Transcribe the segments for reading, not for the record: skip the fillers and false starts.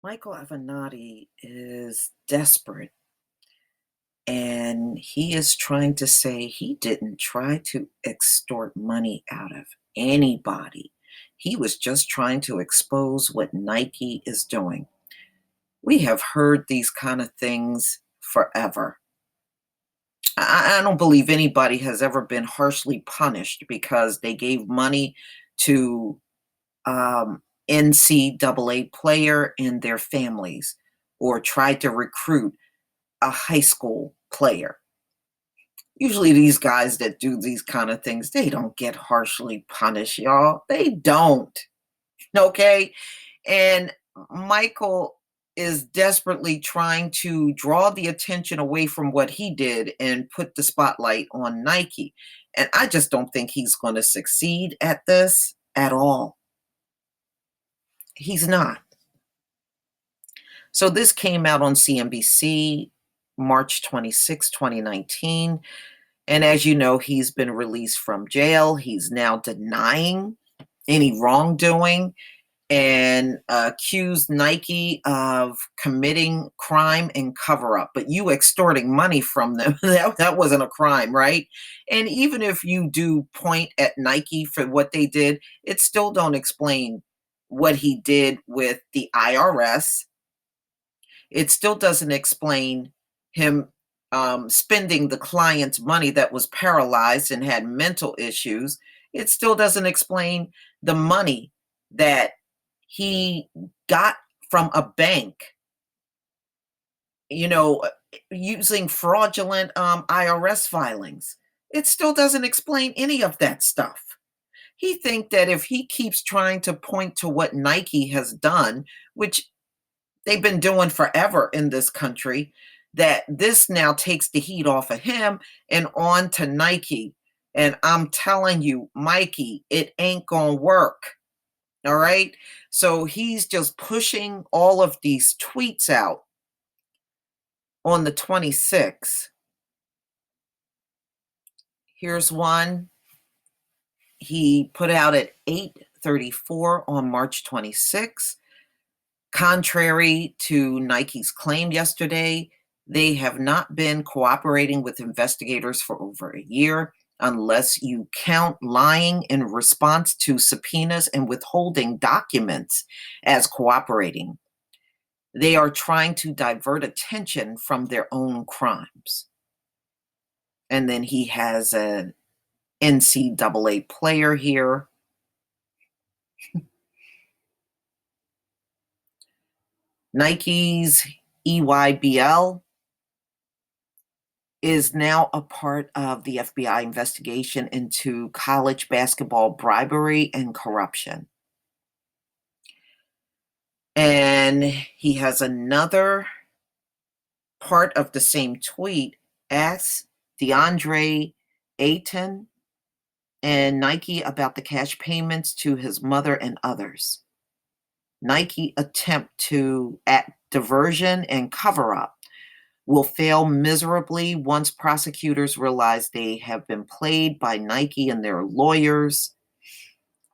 Michael Avenatti is desperate and he is trying to say he didn't try to extort money out of anybody. He was just trying to expose what Nike is doing. We have heard these kind of things forever. I don't believe anybody has ever been harshly punished because they gave money to NCAA player and their families or tried to recruit a high school player. Usually these guys that do these kind of things, they don't get harshly punished, y'all. They don't. Okay? And Michael is desperately trying to draw the attention away from what he did and put the spotlight on Nike. And I just don't think he's going to succeed at this at all. He's not. So this came out on CNBC March 26, 2019. And as you know, he's been released from jail. He's now denying any wrongdoing and accused Nike of committing crime and cover up. But you extorting money from them, that wasn't a crime, right? And even if you do point at Nike for what they did, it still don't explain what he did with the IRS. It still doesn't explain him spending the client's money that was paralyzed and had mental issues. It still doesn't explain the money that he got from a bank, using fraudulent IRS filings. It still doesn't explain any of that stuff. He think that if he keeps trying to point to what Nike has done, which they've been doing forever in this country, that this now takes the heat off of him and on to Nike. And I'm telling you, Mikey, it ain't gonna work. All right. So he's just pushing all of these tweets out on the 26th. Here's one he put out at 8:34 on March 26th. Contrary to Nike's claim yesterday, they have not been cooperating with investigators for over a year, unless you count lying in response to subpoenas and withholding documents as cooperating. They are trying to divert attention from their own crimes. And then he has an NCAA player here. Nike's EYBL is now a part of the FBI investigation into college basketball bribery and corruption. And he has another part of the same tweet. Asks DeAndre Ayton and Nike about the cash payments to his mother and others. Nike attempt at diversion and cover up will fail miserably once prosecutors realize they have been played by Nike and their lawyers.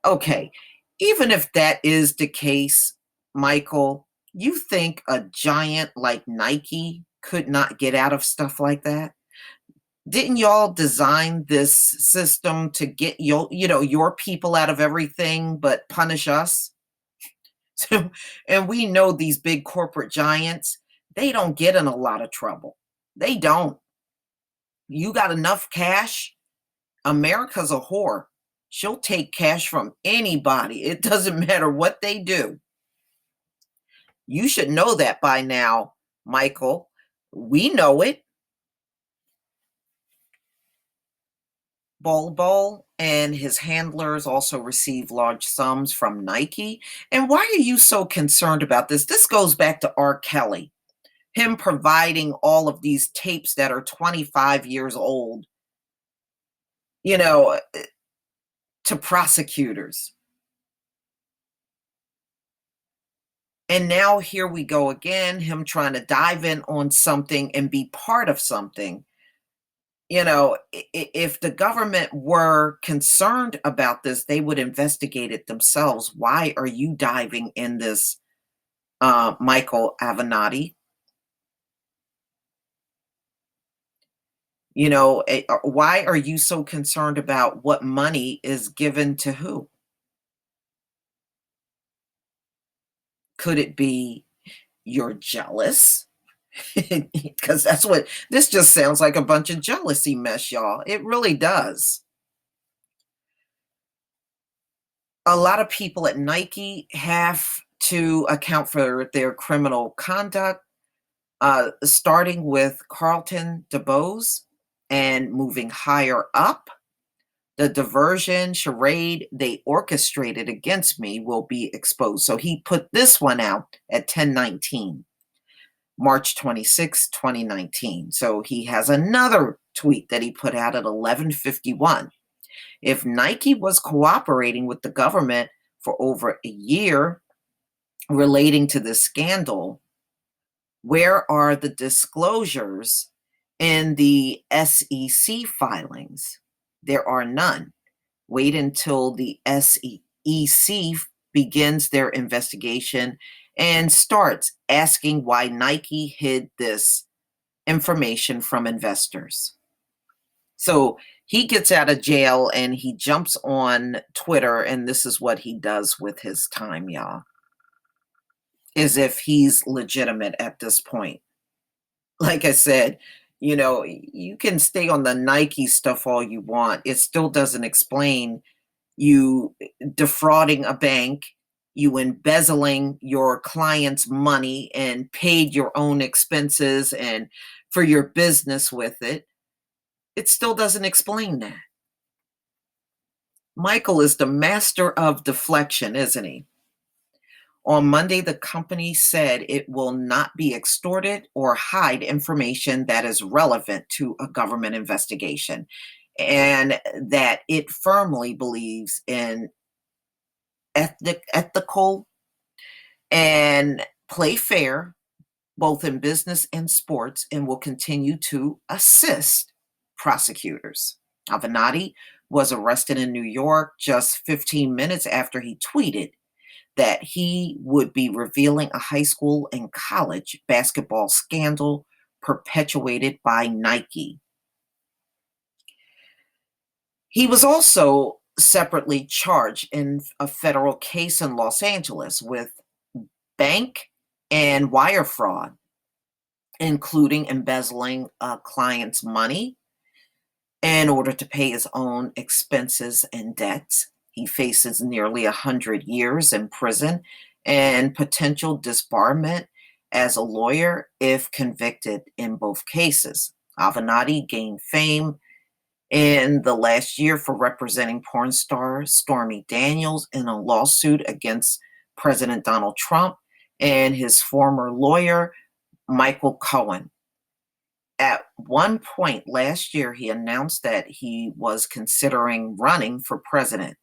Okay, even if that is the case, Michael, you think a giant like Nike could not get out of stuff like that? Didn't y'all design this system to get your people out of everything but punish us? So, and we know these big corporate giants, they don't get in a lot of trouble. They don't. You got enough cash? America's a whore. She'll take cash from anybody. It doesn't matter what they do. You should know that by now, Michael. We know it. Bol and his handlers also receive large sums from Nike. And why are you so concerned about this? This goes back to R. Kelly, him providing all of these tapes that are 25 years old, to prosecutors. And now here we go again, him trying to dive in on something and be part of something. If the government were concerned about this, they would investigate it themselves. Why are you diving in this Michael Avenatti. Why are you so concerned about what money is given to who? Could it be you're jealous? Because that's what this just sounds like, a bunch of jealousy mess, y'all. It really does. A lot of people at Nike have to account for their criminal conduct, starting with Carlton DeBose and moving higher up. The diversion charade they orchestrated against me will be exposed. So he put this one out at 10:19, March 26, 2019. So he has another tweet that he put out at 11:51. If Nike was cooperating with the government for over a year relating to this scandal, where are the disclosures in the SEC filings? There are none. Wait until the SEC begins their investigation and starts asking why Nike hid this information from investors. So he gets out of jail and he jumps on Twitter, and this is what he does with his time, y'all. As if he's legitimate at this point. Like I said, you can stay on the Nike stuff all you want. It still doesn't explain you defrauding a bank, you embezzling your client's money and paid your own expenses and for your business with it. It still doesn't explain that. Michael is the master of deflection, isn't he? On Monday, the company said it will not be extorted or hide information that is relevant to a government investigation, and that it firmly believes in ethical and play fair, both in business and sports, and will continue to assist prosecutors. Avenatti was arrested in New York just 15 minutes after he tweeted that he would be revealing a high school and college basketball scandal perpetuated by Nike. He was also separately charged in a federal case in Los Angeles with bank and wire fraud, including embezzling a client's money in order to pay his own expenses and debts. He faces nearly 100 years in prison and potential disbarment as a lawyer if convicted in both cases. Avenatti gained fame in the last year for representing porn star Stormy Daniels in a lawsuit against President Donald Trump and his former lawyer, Michael Cohen. At one point last year, he announced that he was considering running for president.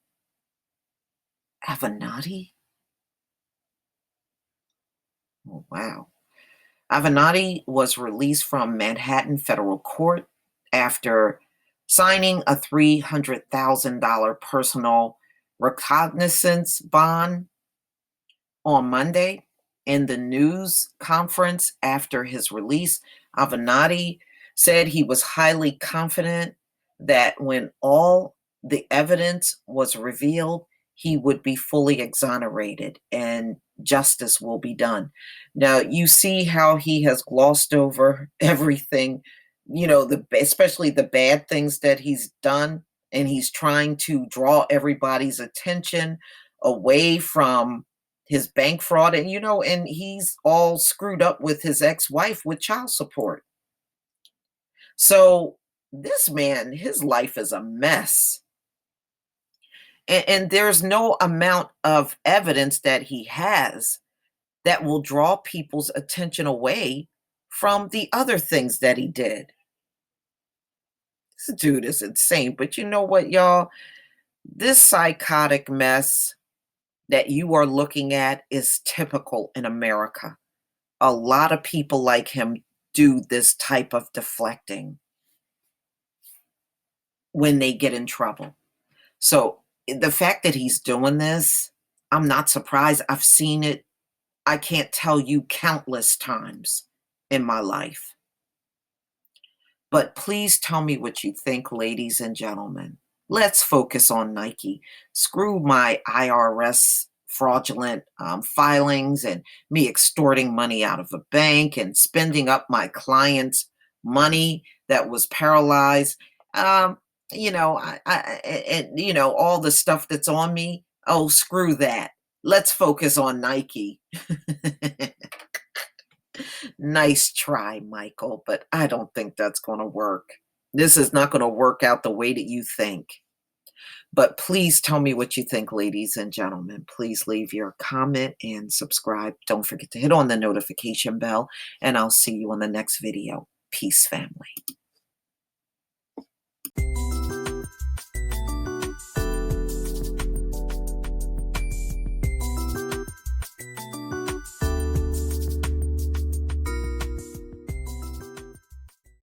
Avenatti? Oh, wow. Avenatti was released from Manhattan federal court after signing a $300,000 personal recognizance bond on Monday. In the news conference after his release, Avenatti said he was highly confident that when all the evidence was revealed, he would be fully exonerated and justice will be done. Now, you see how he has glossed over everything, especially the bad things that he's done, and he's trying to draw everybody's attention away from his bank fraud, and he's all screwed up with his ex-wife with child support. So this man, his life is a mess. And there's no amount of evidence that he has that will draw people's attention away from the other things that he did. This dude is insane. But you know what, y'all? This psychotic mess that you are looking at is typical in America. A lot of people like him do this type of deflecting when they get in trouble. So the fact that he's doing this, I'm not surprised. I've seen it I can't tell you countless times in my life. But please tell me what you think, ladies and gentlemen. Let's focus on Nike. Screw my IRS fraudulent filings and me extorting money out of a bank and spending up my client's money that was paralyzed. Um, all the stuff that's on me. Oh, screw that. Let's focus on Nike. Nice try, Michael, but I don't think that's going to work. This is not going to work out the way that you think. But please tell me what you think, ladies and gentlemen. Please leave your comment and subscribe. Don't forget to hit on the notification bell, and I'll see you on the next video. Peace, family.